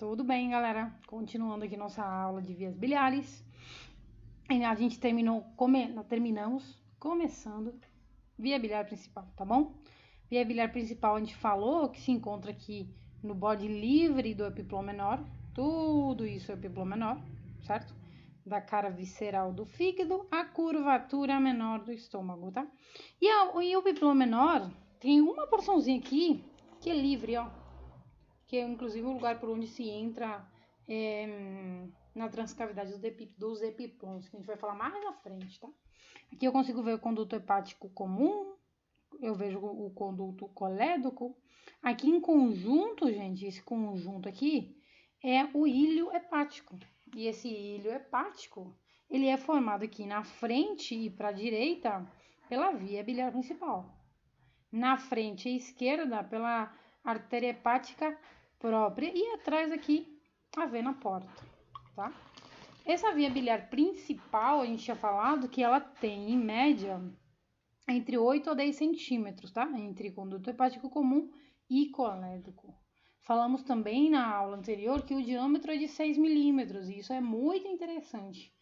Tudo bem, galera? Continuando aqui nossa aula de vias biliares. A gente terminamos começando via biliar principal, tá bom? Via biliar principal a gente falou que se encontra aqui no borde livre do epiplô menor. Tudo isso é epiplô menor, certo? Da cara visceral do fígado, a curvatura menor do estômago, tá? E o epiplô menor tem uma porçãozinha aqui que é livre, ó. Que é inclusive o lugar por onde se entra na transcavidade dos epiplons, que a gente vai falar mais na frente, tá? Aqui eu consigo ver o conduto hepático comum, eu vejo o conduto colédoco. Aqui em conjunto, gente, esse conjunto aqui é o ilho hepático. E esse ilho hepático, ele é formado aqui na frente e para a direita pela via biliar principal. Na frente e esquerda pela artéria hepática própria e atrás aqui a vena porta, tá? Essa via biliar principal, a gente tinha falado que ela tem, em média, entre 8 a 10 centímetros, tá? Entre conduto hepático comum e colédoco. Falamos também na aula anterior que o diâmetro é de 6 milímetros, e isso é muito interessante,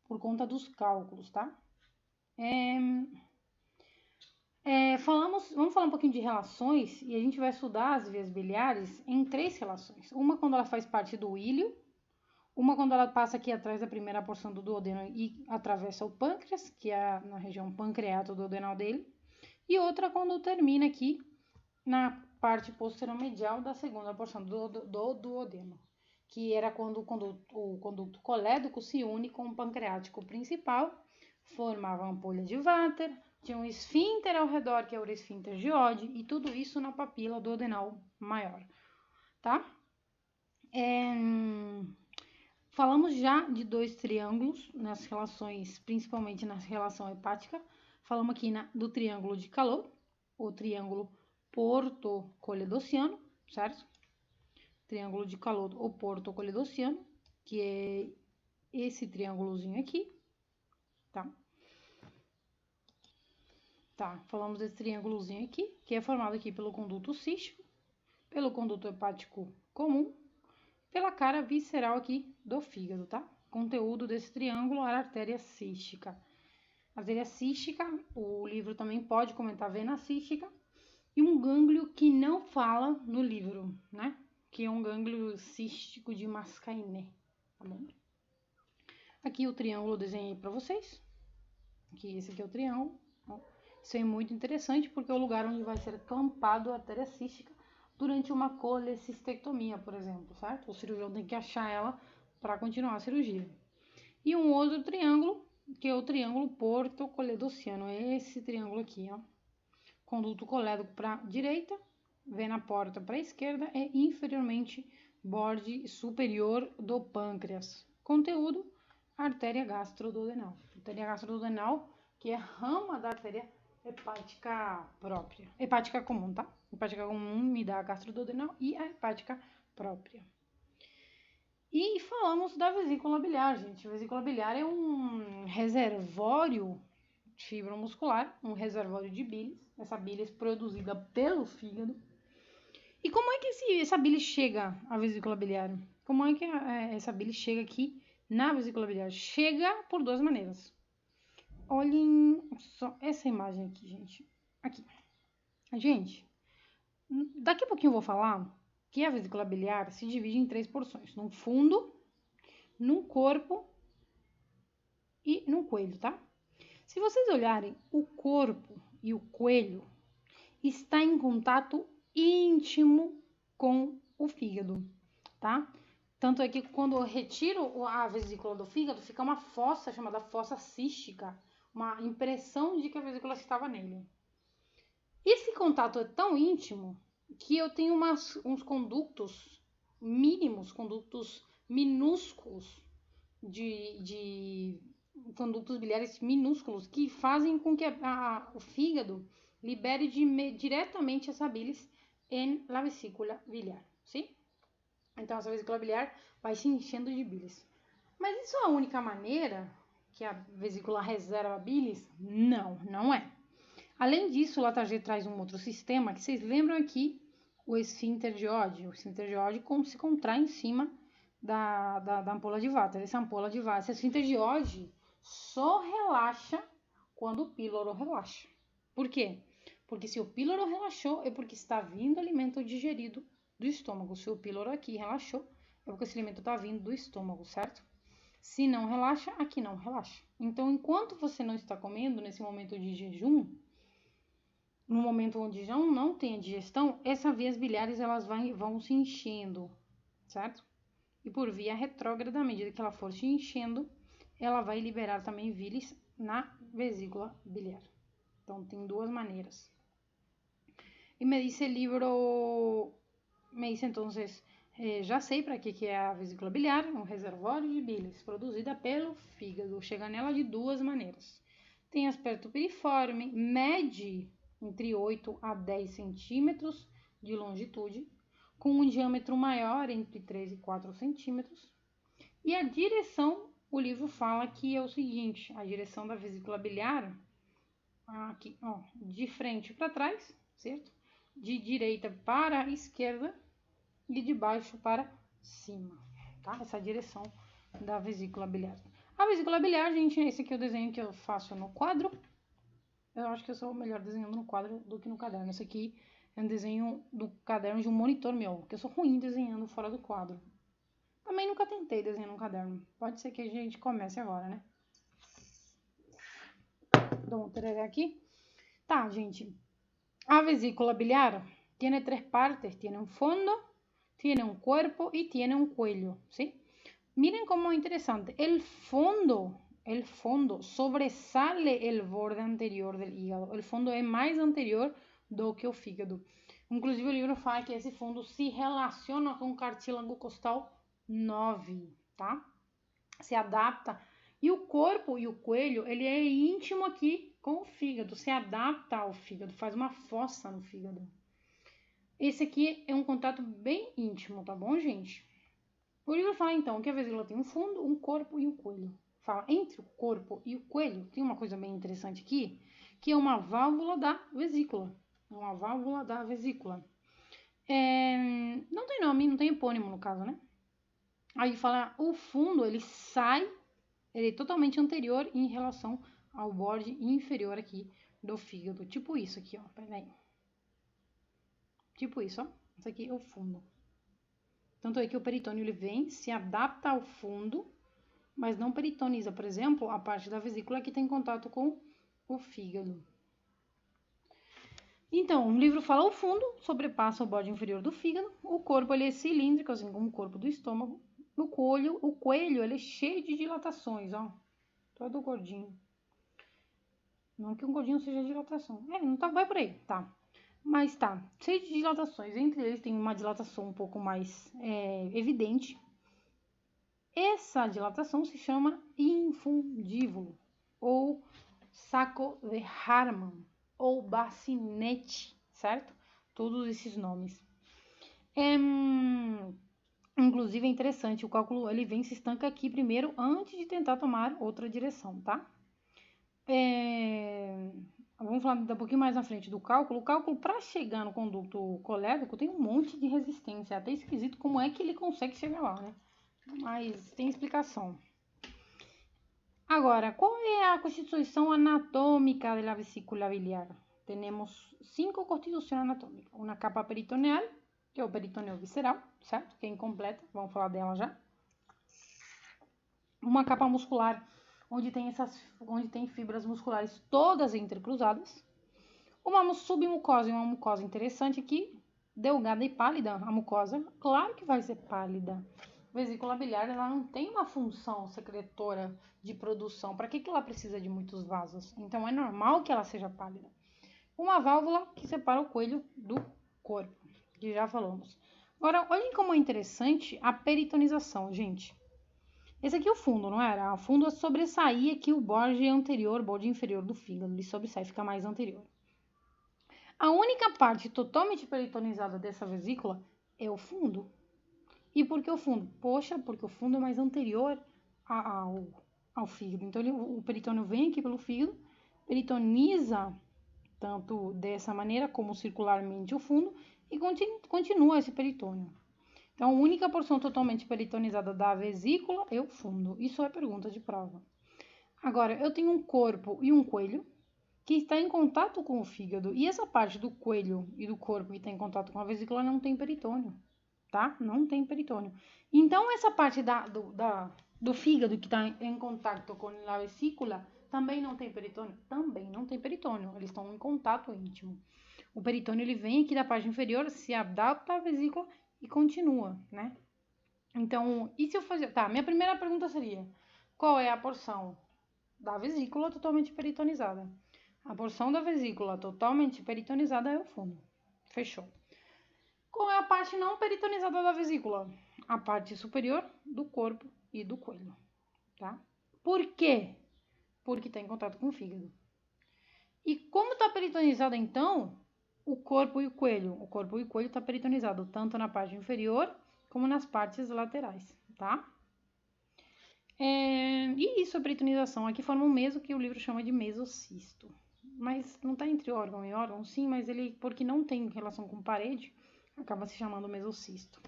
por conta dos cálculos, tá? Vamos falar um pouquinho de relações e a gente vai estudar as vias biliares em 3 relações. Uma quando ela faz parte do ilho, uma quando ela passa aqui atrás da primeira porção do duodeno e atravessa o pâncreas, que é na região pancreato-duodenal dele, e outra quando termina aqui na parte posterior-medial da segunda porção do duodeno, que era quando o conduto colédoco se une com o pancreático principal, formava uma ampolha de Vater, tinha um esfíncter ao redor, que é o esfíncter de Oddi, e tudo isso na papila duodenal maior, tá? Falamos já de 2 triângulos nas relações, principalmente na relação hepática. Falamos aqui do triângulo de calor, o triângulo porto-coledociano, certo? Triângulo de calor ou porto-coledociano, que é esse triângulozinho aqui, tá? Tá, falamos desse triângulozinho aqui, que é formado aqui pelo conduto cístico, pelo conduto hepático comum, pela cara visceral aqui do fígado, tá? Conteúdo desse triângulo é a artéria cística. Artéria cística, o livro também pode comentar vena cística, e um gânglio que não fala no livro, né? Que é um gânglio cístico de Mascainé, tá bom? Aqui o triângulo eu desenhei para vocês. Aqui, esse aqui é o triângulo. Isso é muito interessante porque é o lugar onde vai ser clampado a artéria cística durante uma colecistectomia, por exemplo, certo? O cirurgião tem que achar ela para continuar a cirurgia. E um outro triângulo, que é o triângulo porto-coledociano, é esse triângulo aqui, ó. Conduto colédoco para a direita, vena porta para a esquerda e inferiormente borde superior do pâncreas. Conteúdo, artéria gastroduodenal. Artéria gastroduodenal, que é rama da artéria hepática própria. Hepática comum, tá? Hepática comum me dá a gastroduodenal e a hepática própria. E falamos da vesícula biliar, gente. A vesícula biliar é um reservório de fibra muscular, um reservório de bilis. Essa bilis produzida pelo fígado. E como é que essa bilis chega à vesícula biliar? Como é que essa bilis chega aqui na vesícula biliar? Chega por 2 maneiras. Olhem só essa imagem aqui, gente. Aqui. Gente, daqui a pouquinho eu vou falar que a vesícula biliar se divide em 3 porções. No fundo, no corpo e no coelho, tá? Se vocês olharem, o corpo e o coelho está em contato íntimo com o fígado, tá? Tanto é que quando eu retiro a vesícula do fígado, fica uma fossa chamada fossa cística, uma impressão de que a vesícula estava nele. Esse contato é tão íntimo que eu tenho uns condutos mínimos, condutos minúsculos, de condutos biliares minúsculos, que fazem com que o fígado libere diretamente essa bilis em la vesícula biliar, sim? Então, essa vesícula biliar vai se enchendo de bilis. Mas isso é a única maneira que a vesícula reserva bilis? Não, não é. Além disso, o Latarjet traz um outro sistema que vocês lembram aqui, o esfíncter de Oddi. O esfíncter de Oddi se contrai em cima da ampola de váter. Essa ampola de váter, esse esfíncter de Oddi só relaxa quando o píloro relaxa. Por quê? Porque se o píloro relaxou, é porque está vindo alimento digerido do estômago. Se o píloro aqui relaxou, é porque esse alimento está vindo do estômago, certo? Se não relaxa, aqui não relaxa. Então, enquanto você não está comendo, nesse momento de jejum, no momento onde já não tem a digestão, essas vias biliares elas vão se enchendo, certo? E por via retrógrada, à medida que ela for se enchendo, ela vai liberar também bilis na vesícula biliar. Então, tem duas maneiras. E me dice el libro, me dice entonces, já sei para que é a vesícula biliar, um reservatório de bilis produzida pelo fígado. Chega nela de duas maneiras. Tem aspecto piriforme, mede entre 8 a 10 centímetros de longitude, com um diâmetro maior entre 3 e 4 centímetros. E a direção, o livro fala que é o seguinte, a direção da vesícula biliar, aqui, ó, de frente para trás, certo? De direita para a esquerda e de baixo para cima, tá? Essa é a direção da vesícula biliar. A vesícula biliar, gente, esse aqui é o desenho que eu faço no quadro. Eu acho que eu sou melhor desenhando no quadro do que no caderno. Esse aqui é um desenho do caderno de um monitor meu, que eu sou ruim desenhando fora do quadro. Também nunca tentei desenhar no caderno. Pode ser que a gente comece agora, né? Dou um tereré aqui. Tá, gente. A vesícula biliar tiene tres partes. Tiene un fondo, tiene un cuerpo y tiene un cuello, ¿sí? Miren cómo interesante. El fondo sobresale el borde anterior del hígado. El fondo é mais anterior do que o fígado. Inclusive, o livro fala que esse fundo se relaciona com o cartílago costal 9, tá? Se adapta. E o corpo e o coelho, ele é íntimo aqui com o fígado, se adapta ao fígado, faz uma fossa no fígado. Esse aqui é um contato bem íntimo, tá bom, gente? O livro fala, então, que a vesícula tem um fundo, um corpo e um coelho. Fala, entre o corpo e o coelho, tem uma coisa bem interessante aqui, que é uma válvula da vesícula. Uma válvula da vesícula. Não tem nome, não tem epônimo no caso, né? Aí fala, o fundo, ele é totalmente anterior em relação ao borde inferior aqui do fígado. Tipo isso aqui, ó. Peraí. Tipo isso, ó. Isso aqui é o fundo. Tanto é que o peritônio, ele vem, se adapta ao fundo, mas não peritoniza, por exemplo, a parte da vesícula que tem contato com o fígado. Então, o livro fala o fundo, sobrepassa o borde inferior do fígado, o corpo ele é cilíndrico, assim como o corpo do estômago, o coelho ele é cheio de dilatações, ó, todo gordinho. Não que um gordinho seja dilatação, não tá, vai por aí, tá. Mas tá, cheio de dilatações, entre eles tem uma dilatação um pouco mais evidente. Essa dilatação se chama infundíbulo, ou saco de Harman, ou bacinete, certo? Todos esses nomes. Inclusive é interessante, o cálculo ele vem se estanca aqui primeiro antes de tentar tomar outra direção, tá? Vamos falar um pouquinho mais na frente do cálculo. O cálculo, para chegar no conduto colédoco, tem um monte de resistência. É até esquisito como é que ele consegue chegar lá, né? Mas tem explicação. Agora, qual é a constituição anatômica da vesícula biliar? Temos 5 constituições anatômicas. Uma capa peritoneal, que é o peritônio visceral, certo? Que é incompleta, vamos falar dela já. Uma capa muscular, onde tem fibras musculares todas entrecruzadas. Uma submucosa e uma mucosa interessante aqui, delgada e pálida. A mucosa, claro que vai ser pálida. A vesícula biliar, ela não tem uma função secretora de produção. Para que ela precisa de muitos vasos? Então, é normal que ela seja pálida. Uma válvula que separa o coelho do corpo, que já falamos. Agora, olhem como é interessante a peritonização, gente. Esse aqui é o fundo, não era? O fundo é sobressair aqui o borde anterior, borde inferior do fígado. Ele sobressai, fica mais anterior. A única parte totalmente peritonizada dessa vesícula é o fundo. E por que o fundo? Poxa, porque o fundo é mais anterior ao fígado. Então, o peritônio vem aqui pelo fígado, peritoniza tanto dessa maneira como circularmente o fundo e continua esse peritônio. Então, a única porção totalmente peritonizada da vesícula é o fundo. Isso é pergunta de prova. Agora, eu tenho um corpo e um coelho que está em contato com o fígado. E essa parte do coelho e do corpo que está em contato com a vesícula não tem peritônio, tá? Não tem peritônio. Então, essa parte do fígado que está em contato com a vesícula também não tem peritônio? Também não tem peritônio. Eles estão em contato íntimo. O peritônio ele vem aqui da parte inferior, se adapta à vesícula e continua, né? Então, e se eu fazer... Tá, minha primeira pergunta seria: qual é a porção da vesícula totalmente peritonizada? A porção da vesícula totalmente peritonizada é o fundo. Fechou. Qual é a parte não peritonizada da vesícula? A parte superior do corpo e do coelho, tá? Por quê? Porque está em contato com o fígado. E como está peritonizada, então, o corpo e o coelho? O corpo e o coelho está peritonizado tanto na parte inferior como nas partes laterais, tá? E isso, a peritonização, aqui forma um meso que o livro chama de mesocisto. Mas não está entre órgão e órgão, sim, mas ele, porque não tem relação com parede, acaba se chamando mesocisto.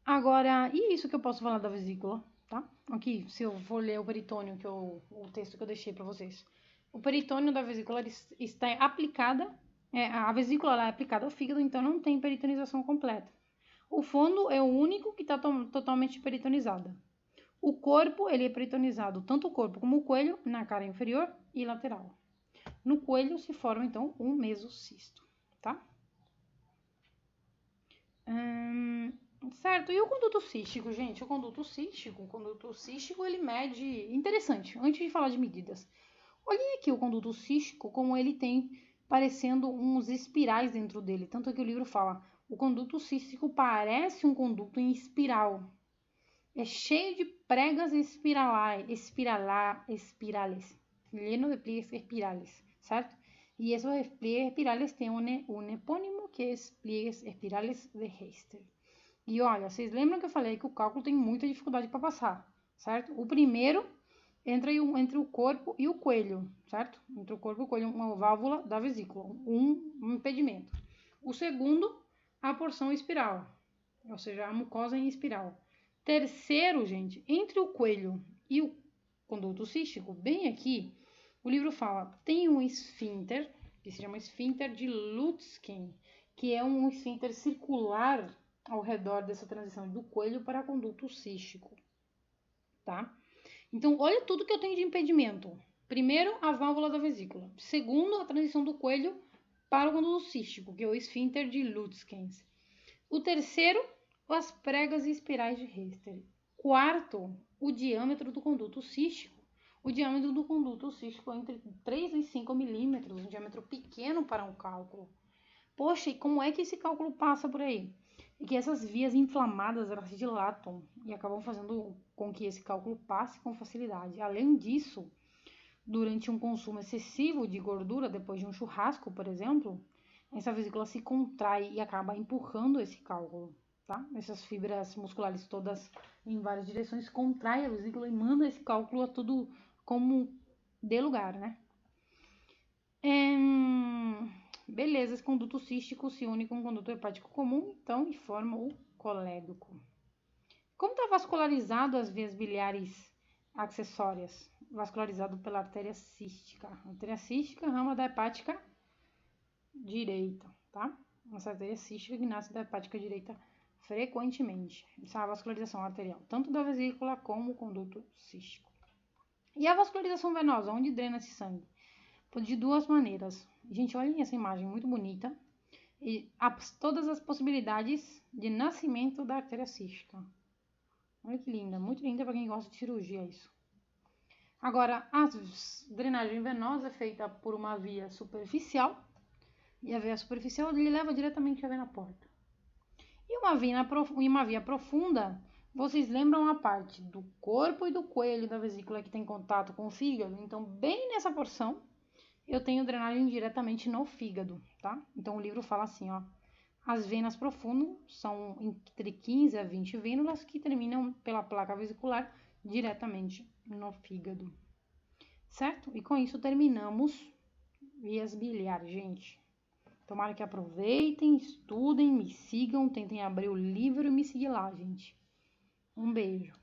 Agora, e isso que eu posso falar da vesícula, tá? Aqui, se eu for ler o peritônio, o texto que eu deixei para vocês. O peritônio da vesícula está aplicada, a vesícula lá é aplicada ao fígado, então não tem peritonização completa. O fundo é o único que está totalmente peritonizado. O corpo, ele é peritonizado, tanto o corpo como o coelho, na cara inferior e lateral. No coelho se forma, então, um mesocisto, tá? Certo, e o conduto cístico, gente? O conduto cístico, ele mede... Interessante, antes de falar de medidas. Olhem aqui o conduto cístico, como ele tem parecendo uns espirais dentro dele. Tanto que o livro fala, o conduto cístico parece um conduto em espiral. É cheio de pregas espirales, lleno de pliegues espirales, certo? E esses pliegues espirales têm um epônimo que é pliegues espirales de Heister. E olha, vocês lembram que eu falei que o cálculo tem muita dificuldade para passar, certo? O primeiro entre o corpo e o coelho, certo? Entre o corpo e o coelho, uma válvula da vesícula, um impedimento. O segundo, a porção espiral, ou seja, a mucosa em espiral. Terceiro, gente, entre o coelho e o conduto cístico, bem aqui, o livro fala, tem um esfíncter, que se chama esfíncter de Lütken, que é um esfíncter circular ao redor dessa transição do coelho para conduto cístico, tá? Então, olha tudo que eu tenho de impedimento. Primeiro, a válvula da vesícula. Segundo, a transição do coelho para o conduto cístico, que é o esfíncter de Lütken. O terceiro, as pregas e espirais de Heister. Quarto, o diâmetro do conduto cístico. O diâmetro do conduto cístico é entre 3 e 5 milímetros, um diâmetro pequeno para um cálculo. Poxa, e como é que esse cálculo passa por aí? É que essas vias inflamadas, elas se dilatam e acabam fazendo com que esse cálculo passe com facilidade. Além disso, durante um consumo excessivo de gordura, depois de um churrasco, por exemplo, essa vesícula se contrai e acaba empurrando esse cálculo, tá? Essas fibras musculares todas em várias direções contrai a vesícula e manda esse cálculo a tudo como dê lugar, né? Beleza, esse conduto cístico se une com o conduto hepático comum, então, e forma o colédoco. Como está vascularizado as vias biliares acessórias? Vascularizado pela artéria cística. Artéria cística, rama da hepática direita, tá? Essa artéria cística que nasce da hepática direita frequentemente. Essa é a vascularização arterial, tanto da vesícula como o conduto cístico. E a vascularização venosa, onde drena esse sangue? De duas maneiras. Gente, olhem essa imagem muito bonita. E todas as possibilidades de nascimento da artéria cística. Olha que linda, muito linda para quem gosta de cirurgia isso. Agora, a drenagem venosa é feita por uma via superficial. E a via superficial ele leva diretamente a vena porta. E uma via profunda, vocês lembram a parte do corpo e do coelho da vesícula que tem contato com o fígado? Então, bem nessa porção, eu tenho drenagem diretamente no fígado, tá? Então, o livro fala assim, ó. As venas profundas são entre 15 a 20 vênulas que terminam pela placa vesicular diretamente no fígado, certo? E com isso terminamos vias biliares, gente. Tomara que aproveitem, estudem, me sigam, tentem abrir o livro e me seguir lá, gente. Um beijo.